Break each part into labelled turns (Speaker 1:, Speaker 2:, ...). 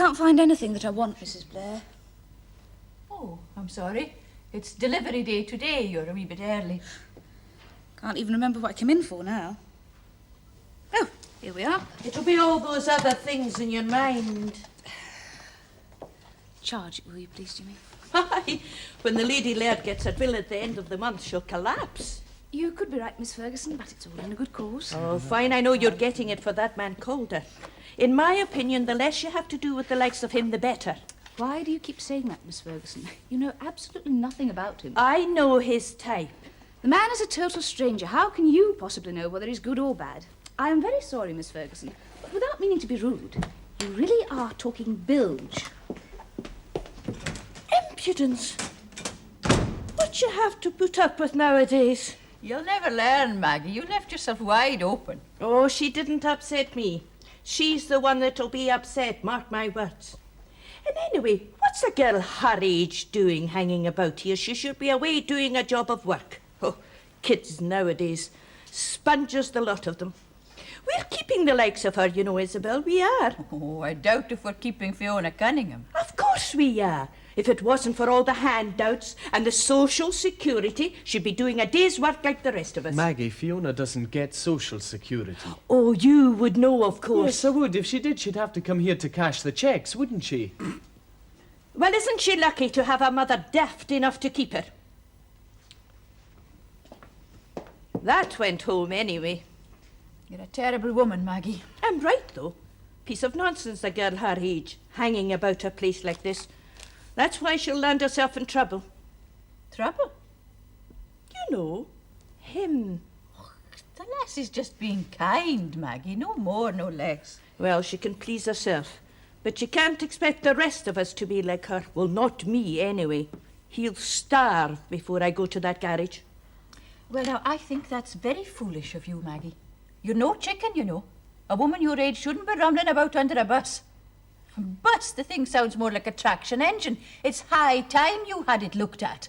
Speaker 1: can't find anything that I want, Mrs. Blair.
Speaker 2: Oh, I'm sorry. It's delivery day today. You're a wee bit early.
Speaker 1: Can't even remember what I came in for now. Oh, here we are.
Speaker 3: It'll be all those other things in your mind.
Speaker 1: Charge it, will you please, Jimmy?
Speaker 3: Aye, when the Lady Laird gets her bill at the end of the month, she'll collapse.
Speaker 1: You could be right, Miss Ferguson, but it's all in a good cause.
Speaker 3: Oh, fine, I know you're getting it for that man Calder. In my opinion, the less you have to do with the likes of him, the better.
Speaker 1: Why do you keep saying that, Miss Ferguson? You know absolutely nothing about him.
Speaker 3: I know his type.
Speaker 1: The man is a total stranger. How can you possibly know whether he's good or bad? I am very sorry, Miss Ferguson, but without meaning to be rude, you really are talking bilge.
Speaker 3: Impudence. What you have to put up with nowadays.
Speaker 2: You'll never learn, Maggie. You left yourself wide open.
Speaker 3: Oh, she didn't upset me. She's the one that'll be upset, mark my words. And anyway, what's a girl her age doing hanging about here? She should be away doing a job of work. Oh, kids nowadays. Sponges, the lot of them. We're keeping the likes of her, you know, Isabel. We are.
Speaker 2: Oh, I doubt if we're keeping Fiona Cunningham.
Speaker 3: Of course we are. If it wasn't for all the handouts and the social security, she'd be doing a day's work like the rest of us.
Speaker 4: Maggie, Fiona doesn't get social security.
Speaker 3: Oh, you would know, of course.
Speaker 4: Yes, I would. If she did, she'd have to come here to cash the cheques, wouldn't she?
Speaker 3: Well, isn't she lucky to have a mother daft enough to keep her? That went home anyway.
Speaker 2: You're a terrible woman, Maggie.
Speaker 3: I'm right, though. Piece of nonsense, a girl her age, hanging about a place like this. That's why she'll land herself in trouble.
Speaker 2: Trouble?
Speaker 3: You know, him.
Speaker 2: Oh, the lass is just being kind, Maggie. No more, no less.
Speaker 3: Well, she can please herself. But she can't expect the rest of us to be like her. Well, not me, anyway. He'll starve before I go to that garage.
Speaker 2: Well, now, I think that's very foolish of you, Maggie. You're no chicken, you know. A woman your age shouldn't be rumbling about under a bus. Bus, the thing sounds more like a traction engine. It's high time you had it looked at.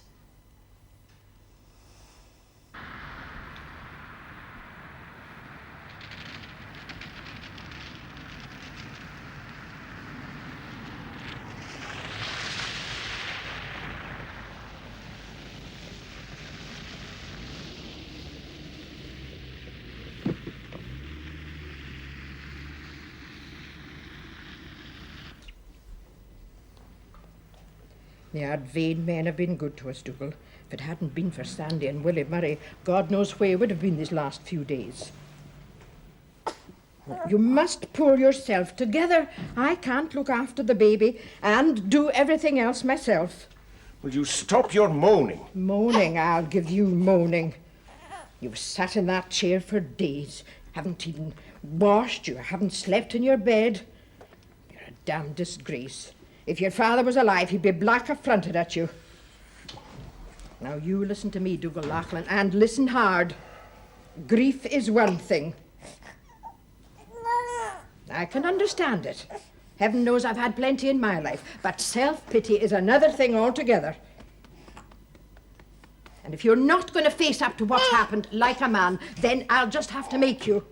Speaker 5: The Ardvain men have been good to us, Dougal. If it hadn't been for Sandy and Willie Murray, God knows where would have been these last few days. You must pull yourself together. I can't look after the baby and do everything else myself.
Speaker 6: Will you stop your moaning?
Speaker 5: Moaning, I'll give you moaning. You've sat in that chair for days, haven't even washed, you haven't slept in your bed. You're a damned disgrace. If your father was alive, he'd be black affronted at you. Now you listen to me, Dougal Lachlan, and listen hard. Grief is one thing. I can understand it. Heaven knows I've had plenty in my life, but self-pity is another thing altogether. And if you're not going to face up to what's happened like a man, then I'll just have to make you.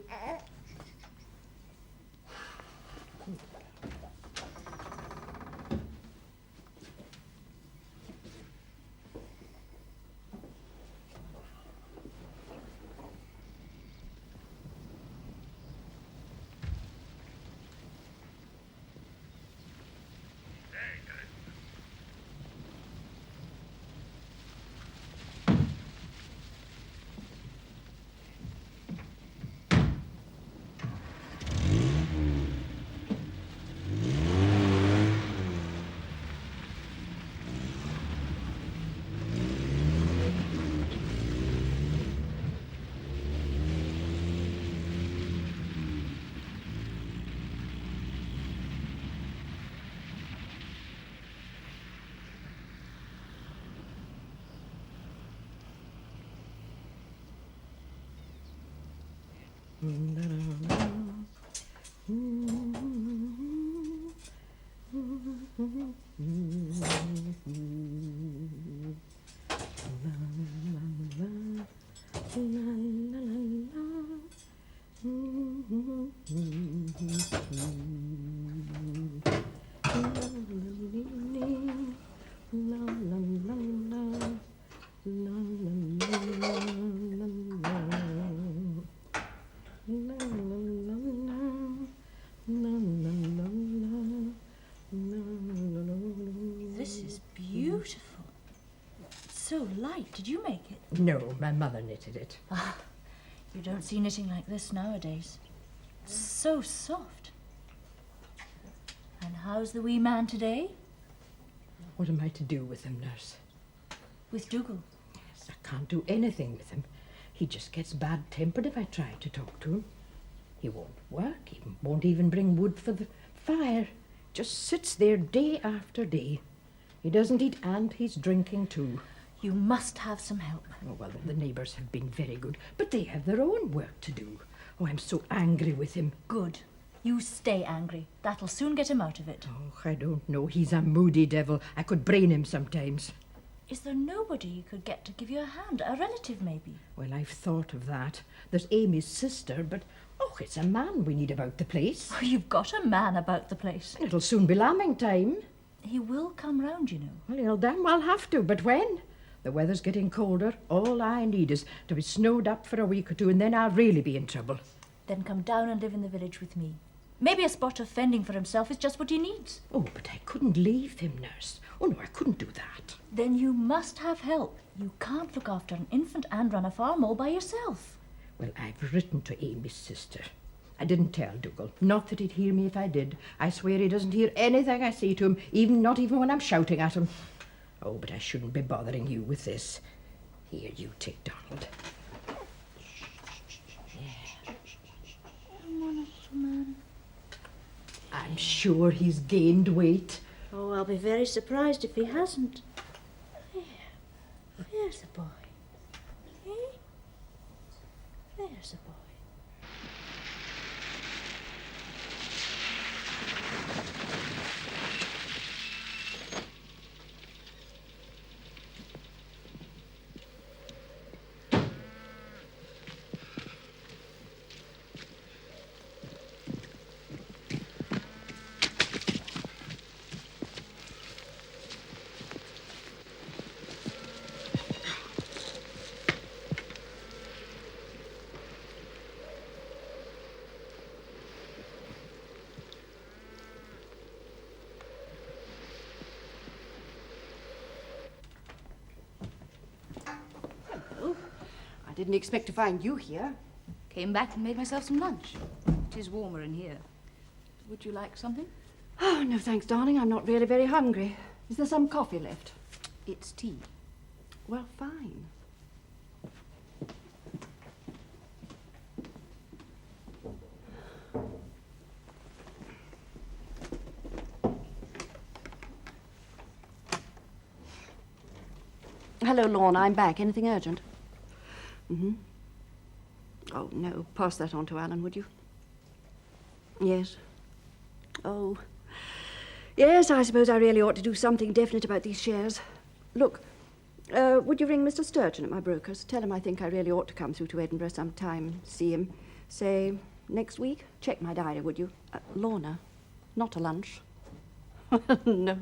Speaker 2: so light. Did you make it?
Speaker 5: No, my mother knitted it.
Speaker 2: Ah, you don't see knitting like this nowadays. It's so soft. And how's the wee man today?
Speaker 5: What am I to do with him, nurse?
Speaker 2: With Dougal.
Speaker 5: Yes, I can't do anything with him. He just gets bad-tempered if I try to talk to him. He won't work. He won't even bring wood for the fire. Just sits there day after day. He doesn't eat and he's drinking too.
Speaker 2: You must have some help.
Speaker 5: Oh, well, the neighbours have been very good, but they have their own work to do. Oh, I'm so angry with him.
Speaker 2: Good. You stay angry. That'll soon get him out of it.
Speaker 5: Oh, I don't know. He's a moody devil. I could brain him sometimes.
Speaker 2: Is there nobody you could get to give you a hand? A relative, maybe?
Speaker 5: Well, I've thought of that. There's Amy's sister, but, oh, it's a man we need about the place.
Speaker 2: Oh, you've got a man about the place.
Speaker 5: It'll soon be lambing time.
Speaker 2: He will come round, you know.
Speaker 5: Well, he'll damn well have to, but when? The weather's getting colder. All I need is to be snowed up for a week or two, and then I'll really be in trouble.
Speaker 2: Then come down and live in the village with me. Maybe a spot of fending for himself is just what he needs.
Speaker 5: Oh, but I couldn't leave him, nurse. Oh, no, I couldn't do that.
Speaker 2: Then you must have help. You can't look after an infant and run a farm all by yourself.
Speaker 5: Well, I've written to Amy's sister. I didn't tell Dougal. Not that he'd hear me if I did. I swear he doesn't hear anything I say to him, not even when I'm shouting at him. Oh, but I shouldn't be bothering you with this. Here, you take Donald. I'm sure he's gained weight.
Speaker 2: Oh, I'll be very surprised if he hasn't. There's the boy. Eh? There's the boy.
Speaker 7: I didn't expect to find you here.
Speaker 1: Came back and made myself some lunch. It is warmer in here. Would you like something?
Speaker 7: Oh, no thanks, darling. I'm not really very hungry. Is there some coffee left?
Speaker 1: It's tea.
Speaker 7: Well, fine. Hello, Lorna. I'm back. Anything urgent? Oh, no. Pass that on to Alan, would you? Yes. Oh. Yes, I suppose I really ought to do something definite about these shares. Look, would you ring Mr. Sturgeon at my broker's? Tell him I think I really ought to come through to Edinburgh sometime, see him. Say, next week? Check my diary, would you? Lorna, not a lunch. No,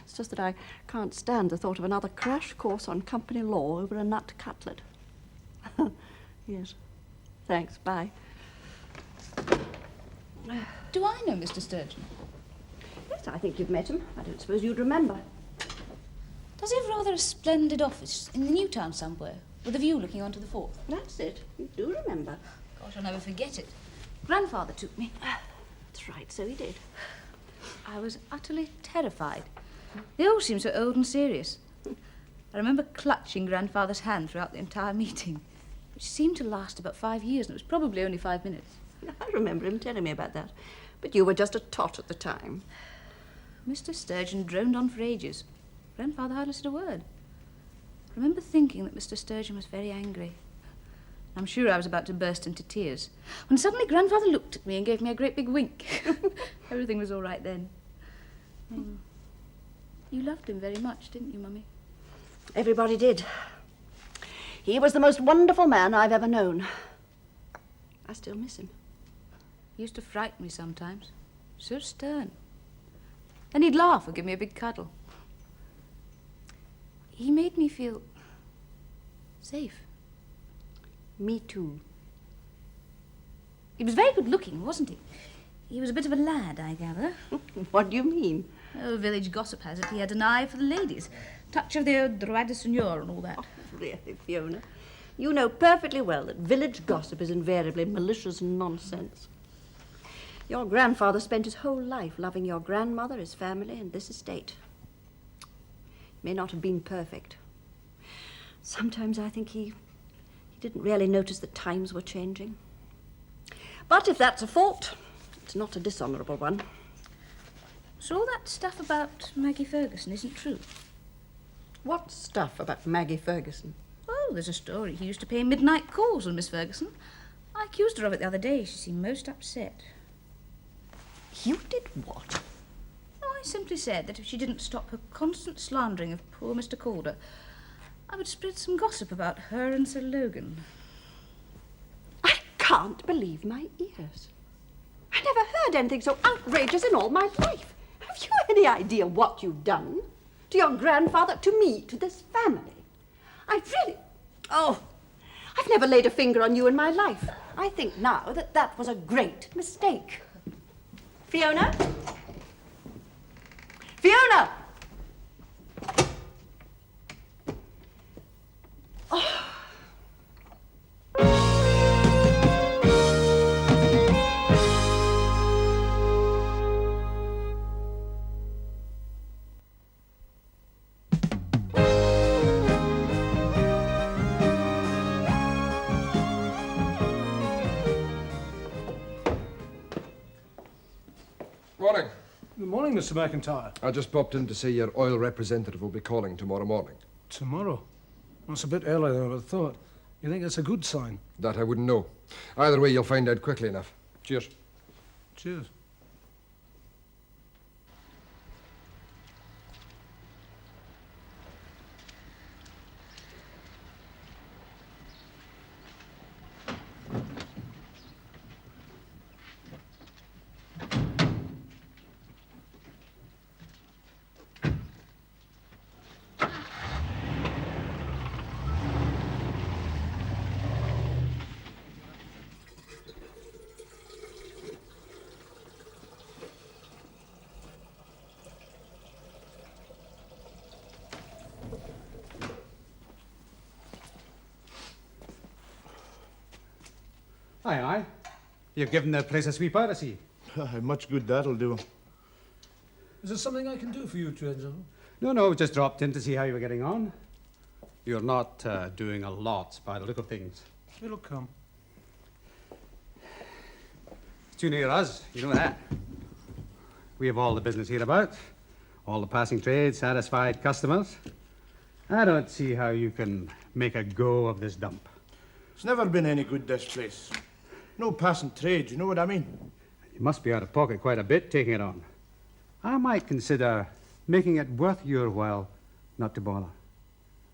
Speaker 7: it's just that I can't stand the thought of another crash course on company law over a nut cutlet. Yes. Thanks, bye.
Speaker 1: Do I know Mr. Sturgeon?
Speaker 7: Yes, I think you've met him. I don't suppose you'd remember.
Speaker 1: Does he have rather a splendid office in the new town somewhere, with a view looking onto the Forth?
Speaker 7: That's it. You do remember.
Speaker 1: Gosh, I'll never forget it. Grandfather took me.
Speaker 7: That's right, so he did.
Speaker 1: I was utterly terrified. They all seemed so old and serious. I remember clutching Grandfather's hand throughout the entire meeting, which seemed to last about 5 years, and it was probably only 5 minutes.
Speaker 7: I remember him telling me about that. But you were just a tot at the time.
Speaker 1: Mr. Sturgeon droned on for ages. Grandfather hardly said a word. I remember thinking that Mr. Sturgeon was very angry. I'm sure I was about to burst into tears, when suddenly Grandfather looked at me and gave me a great big wink. Everything was all right then. You loved him very much, didn't you, Mummy?
Speaker 7: Everybody did. He was the most wonderful man I've ever known. I still miss him.
Speaker 1: He used to frighten me sometimes. So stern. Then he'd laugh or give me a big cuddle. He made me feel safe.
Speaker 7: Me too.
Speaker 1: He was very good looking, wasn't he? He was a bit of a lad, I gather.
Speaker 7: What do you mean?
Speaker 1: Oh, village gossip has it he had an eye for the ladies. Touch of the droit de seigneur and all that.
Speaker 7: Oh, really, Fiona? You know perfectly well that village gossip is invariably malicious nonsense. Your grandfather spent his whole life loving your grandmother, his family, and this estate. He may not have been perfect. Sometimes I think he didn't really notice that times were changing. But if that's a fault, it's not a dishonourable one.
Speaker 1: So all that stuff about Maggie Ferguson isn't true?
Speaker 7: What stuff about Maggie Ferguson?
Speaker 1: Oh, there's a story. He used to pay midnight calls on Miss Ferguson. I accused her of it the other day. She seemed most upset.
Speaker 7: You did what?
Speaker 1: Oh, I simply said that if she didn't stop her constant slandering of poor Mr. Calder, I would spread some gossip about her and Sir Logan.
Speaker 7: I can't believe my ears. I never heard anything so outrageous in all my life. Have you any idea what you've done? To your grandfather, to me, to this family. I've never laid a finger on you in my life. I think now that was a great mistake. Fiona? Fiona!
Speaker 8: Morning.
Speaker 9: Good morning, Mr. McIntyre.
Speaker 8: I just popped in to say your oil representative will be calling tomorrow morning.
Speaker 9: Tomorrow? That's a bit earlier than I would have thought. You think that's a good sign?
Speaker 8: That I wouldn't know. Either way, you'll find out quickly enough. Cheers.
Speaker 9: Cheers.
Speaker 10: Aye, aye. You've given the place a sweep out, I see.
Speaker 6: How much good that'll do.
Speaker 9: Is there something I can do for you, Treasure?
Speaker 10: No, just dropped in to see how you were getting on. You're not doing a lot by the look of things.
Speaker 9: It'll come.
Speaker 10: It's too near us, you know that. We have all the business hereabout, all the passing trade, satisfied customers. I don't see how you can make a go of this dump.
Speaker 6: It's never been any good, this place. No passing trade, you know what I mean?
Speaker 10: You must be out of pocket quite a bit taking it on. I might consider making it worth your while not to bother.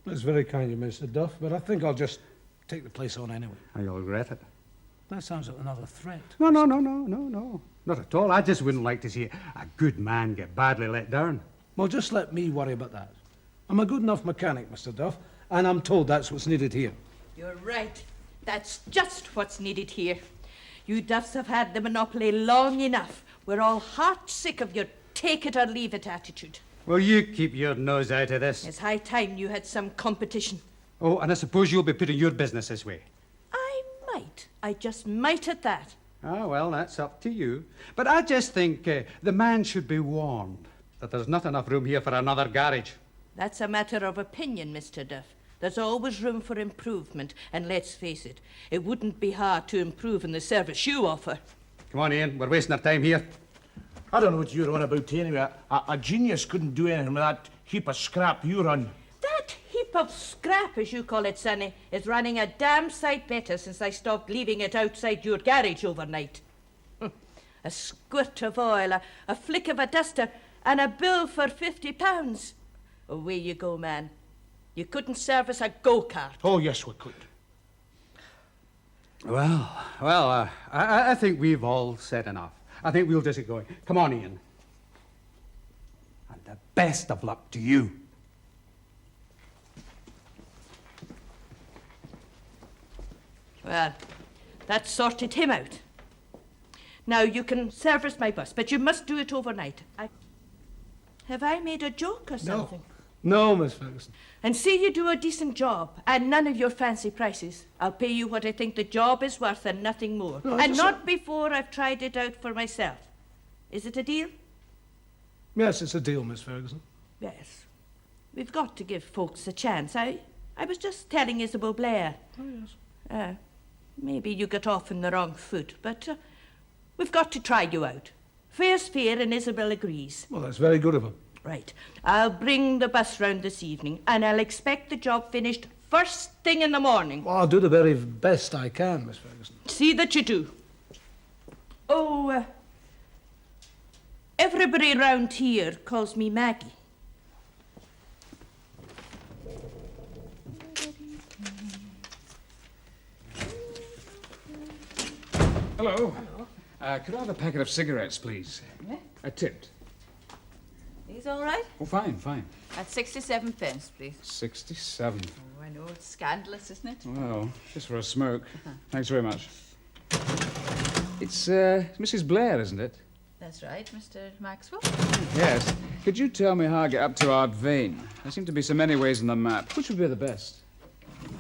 Speaker 9: That's very kind of you, Mr. Duff, but I think I'll just take the place on anyway.
Speaker 10: You'll regret it.
Speaker 9: That sounds like another threat.
Speaker 10: No. Not at all. I just wouldn't like to see a good man get badly let down.
Speaker 9: Well, just let me worry about that. I'm a good enough mechanic, Mr. Duff, and I'm told that's what's needed here.
Speaker 3: You're right. That's just what's needed here. You Duffs have had the monopoly long enough. We're all heart sick of your take it or leave it attitude.
Speaker 10: Well, you keep your nose out of this.
Speaker 3: It's high time you had some competition.
Speaker 10: Oh, and I suppose you'll be putting your business this way.
Speaker 3: I might. I just might at that.
Speaker 10: Ah, well, that's up to you. But I just think the man should be warned that there's not enough room here for another garage.
Speaker 3: That's a matter of opinion, Mr. Duff. There's always room for improvement, and let's face it, it wouldn't be hard to improve in the service you offer.
Speaker 10: Come on, Ian, we're wasting our time here.
Speaker 6: I don't know what you're on about anyway. A genius couldn't do anything with that heap of scrap you run.
Speaker 3: That heap of scrap, as you call it, Sonny, is running a damn sight better since I stopped leaving it outside your garage overnight. A squirt of oil, a flick of a duster, and a bill for £50. Away you go, man. You couldn't service a go-kart.
Speaker 6: Oh, yes, we could.
Speaker 10: Well, I think we've all said enough. I think we'll just get going. Come on, Ian. And the best of luck to you.
Speaker 3: Well, that sorted him out. Now, you can service my bus, but you must do it overnight. Have I made a joke or something?
Speaker 9: No, Miss Ferguson.
Speaker 3: And see you do a decent job, and none of your fancy prices. I'll pay you what I think the job is worth and nothing more.
Speaker 9: No,
Speaker 3: and not before I've tried it out for myself. Is it a deal?
Speaker 9: Yes, it's a deal, Miss Ferguson.
Speaker 3: Yes. We've got to give folks a chance. I was just telling Isabel Blair.
Speaker 9: Oh, yes.
Speaker 3: Maybe you got off on the wrong foot, but we've got to try you out. Fair's fair, and Isabel agrees.
Speaker 9: Well, that's very good of her.
Speaker 3: Right. I'll bring the bus round this evening, and I'll expect the job finished first thing in the morning.
Speaker 9: Well, I'll do the very best I can, Miss Ferguson.
Speaker 3: See that you do. Oh, everybody round here calls me Maggie.
Speaker 11: Hello. Could I have a packet of cigarettes, please?
Speaker 2: Yeah.
Speaker 11: Tipped.
Speaker 2: These all right?
Speaker 11: Oh, fine, fine.
Speaker 2: At 67 pence, please.
Speaker 11: 67.
Speaker 2: Oh, I know, it's scandalous, isn't it?
Speaker 11: Well, just for a smoke. Thanks very much. It's Mrs. Blair, isn't it?
Speaker 2: That's right, Mr. Maxwell.
Speaker 11: Yes. Could you tell me how I get up to Ardvane? There seem to be so many ways on the map. Which would be the best?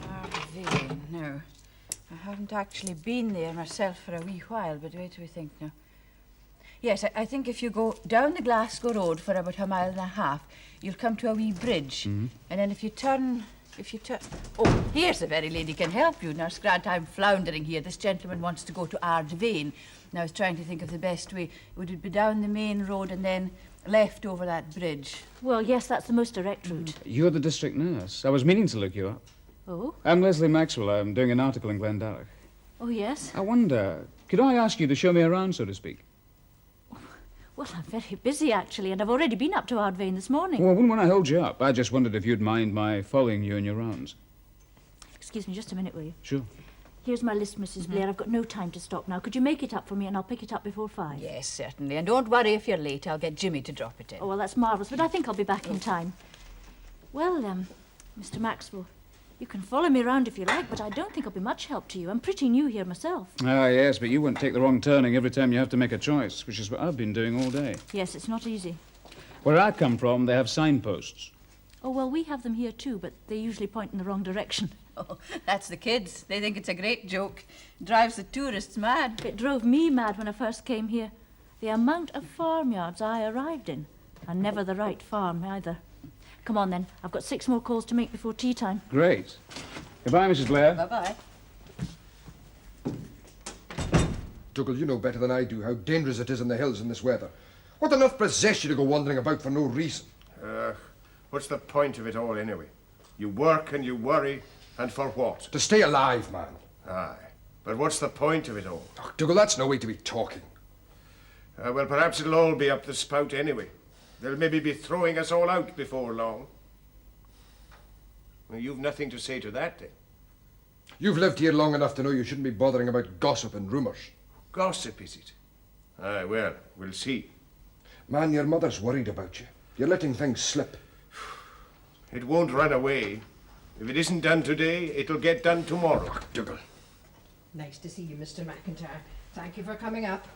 Speaker 2: Ardvane, no. I haven't actually been there myself for a wee while, but wait till we think now. Yes, I think if you go down the Glasgow Road for about a mile and a half, you'll come to a wee bridge.
Speaker 11: Mm-hmm.
Speaker 2: And then if you turn... Oh, here's the very lady can help you. Now, Scrant, I'm floundering here. This gentleman wants to go to Ardvane. Now, I was trying to think of the best way. Would it be down the main road and then left over that bridge?
Speaker 1: Well, yes, that's the most direct route.
Speaker 11: You're the district nurse. I was meaning to look you up.
Speaker 1: Oh?
Speaker 11: I'm Leslie Maxwell. I'm doing an article in Glendarroch.
Speaker 1: Oh, yes?
Speaker 11: I wonder, could I ask you to show me around, so to speak?
Speaker 1: Well, I'm very busy, actually, and I've already been up to Ardvane this morning.
Speaker 11: Well, I wouldn't want to hold you up. I just wondered if you'd mind my following you in your rounds.
Speaker 1: Excuse me just a minute, will you?
Speaker 11: Sure.
Speaker 1: Here's my list, Mrs. Blair. I've got no time to stop now. Could you make it up for me, and I'll pick it up before 5?
Speaker 2: Yes, certainly. And don't worry if you're late. I'll get Jimmy to drop it in.
Speaker 1: Oh, well, that's marvellous, but I think I'll be back in time. Well, Mr. Maxwell, you can follow me around if you like, but I don't think I'll be much help to you. I'm pretty new here myself.
Speaker 11: Ah, yes, but you won't take the wrong turning every time you have to make a choice, which is what I've been doing all day.
Speaker 1: Yes, it's not easy.
Speaker 11: Where I come from, they have signposts.
Speaker 1: Oh, well, we have them here too, but they usually point in the wrong direction.
Speaker 2: Oh, that's the kids. They think it's a great joke. Drives the tourists mad.
Speaker 1: It drove me mad when I first came here. The amount of farmyards I arrived in, and never the right farm either. Come on, then. I've got 6 more calls to make before tea time.
Speaker 11: Great. Goodbye, Mrs. Blair.
Speaker 2: Bye-bye.
Speaker 8: Dougal, you know better than I do how dangerous it is in the hills in this weather. What enough possess you to go wandering about for no reason?
Speaker 12: What's the point of it all, anyway? You work and you worry, and for what?
Speaker 8: To stay alive, man.
Speaker 12: Aye. But what's the point of it all?
Speaker 8: Oh, Dougal, that's no way to be talking.
Speaker 12: Well, perhaps it'll all be up the spout anyway. They'll maybe be throwing us all out before long. Well, you've nothing to say to that, then.
Speaker 8: You've lived here long enough to know you shouldn't be bothering about gossip and rumours.
Speaker 12: Gossip, is it? Aye, well, we'll see.
Speaker 8: Man, your mother's worried about you. You're letting things slip.
Speaker 12: It won't run away. If it isn't done today, it'll get done tomorrow.
Speaker 8: Oh, Dougal.
Speaker 5: Nice to see you, Mr. McIntyre. Thank you for coming up.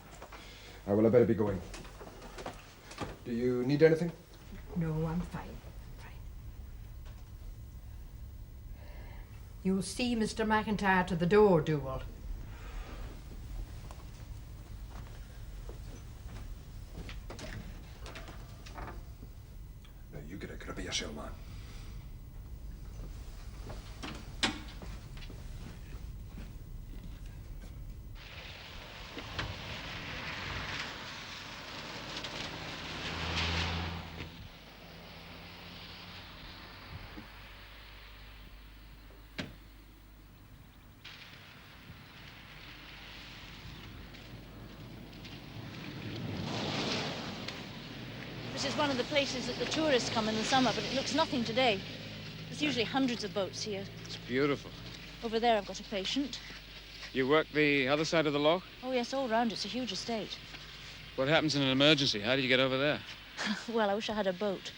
Speaker 8: Well, I better be going. Do you need anything?
Speaker 5: No, I'm fine. You'll see Mr. McIntyre to the door, Dougal.
Speaker 8: Now, you get a grip of yourself, man.
Speaker 1: This is one of the places that the tourists come in the summer, but it looks nothing today. There's usually hundreds of boats here.
Speaker 11: It's beautiful.
Speaker 1: Over there I've got a patient.
Speaker 11: You work the other side of the loch?
Speaker 1: Oh, yes, all round. It's a huge estate.
Speaker 11: What happens in an emergency? How do you get over there?
Speaker 1: Well, I wish I had a boat,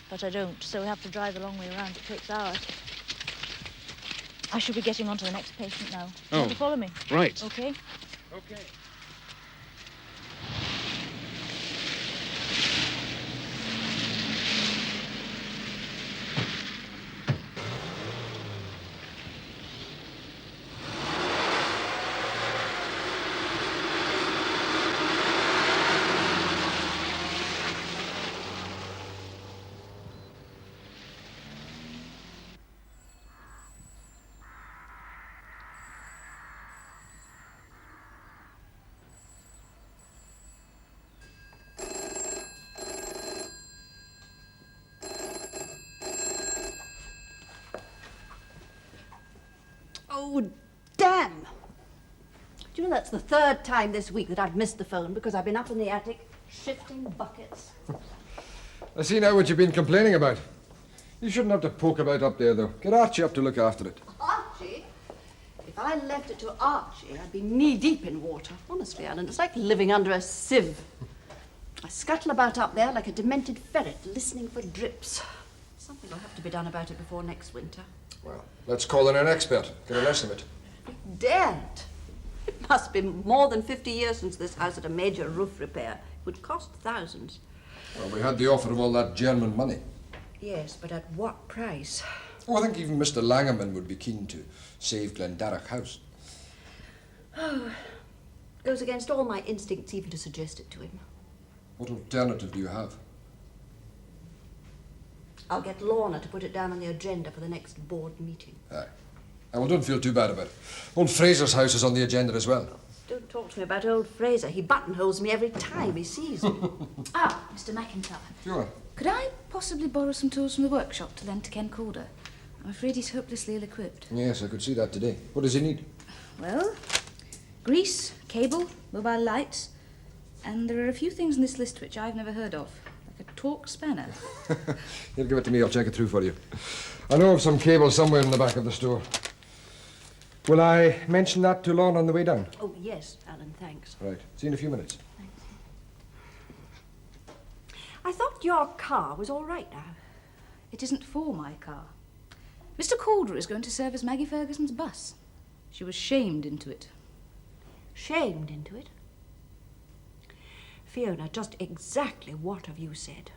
Speaker 1: but I don't, so we have to drive the long way around. It takes hours. I should be getting on to the next patient now. You want to follow me?
Speaker 11: Right.
Speaker 1: Okay?
Speaker 11: Okay.
Speaker 7: Oh, damn. Do you know that's the third time this week that I've missed the phone because I've been up in the attic shifting buckets.
Speaker 8: I see now what you've been complaining about. You shouldn't have to poke about up there, though. Get Archie up to look after it.
Speaker 7: Archie? If I left it to Archie, I'd be knee-deep in water. Honestly, Alan, it's like living under a sieve. I scuttle about up there like a demented ferret, listening for drips. Something will have to be done about it before next winter.
Speaker 8: Well, let's call in an expert. Get an estimate.
Speaker 7: Daren't. It must be more than 50 years since this house had a major roof repair. It would cost thousands.
Speaker 8: Well, we had the offer of all that German money.
Speaker 7: Yes, but at what price?
Speaker 8: Oh, I think even Mr. Langerman would be keen to save Glendarroch House.
Speaker 7: Oh, goes against all my instincts even to suggest it to him.
Speaker 8: What alternative do you have?
Speaker 7: I'll get Lorna to put it down on the agenda for the next board meeting.
Speaker 8: Aye. Well, don't feel too bad about it. Old Fraser's house is on the agenda as well.
Speaker 7: Don't talk to me about old Fraser. He buttonholes me every time he sees me.
Speaker 1: Mr. McIntyre.
Speaker 8: Sure.
Speaker 1: Could I possibly borrow some tools from the workshop to lend to Ken Calder? I'm afraid he's hopelessly ill-equipped.
Speaker 8: Yes, I could see that today. What does he need?
Speaker 1: Well, grease, cable, mobile lights, and there are a few things in this list which I've never heard of, like a torque spanner.
Speaker 8: You'll give it to me, I'll check it through for you. I know of some cable somewhere in the back of the store. Will I mention that to Lorna on the way down?
Speaker 7: Oh, yes, Alan, thanks.
Speaker 8: Right. See you in a few minutes.
Speaker 7: I thought your car was all right now.
Speaker 1: It isn't for my car. Mr. Calder is going to serve as Maggie Ferguson's bus. She was shamed into it.
Speaker 7: Shamed into it? Fiona, just exactly what have you said?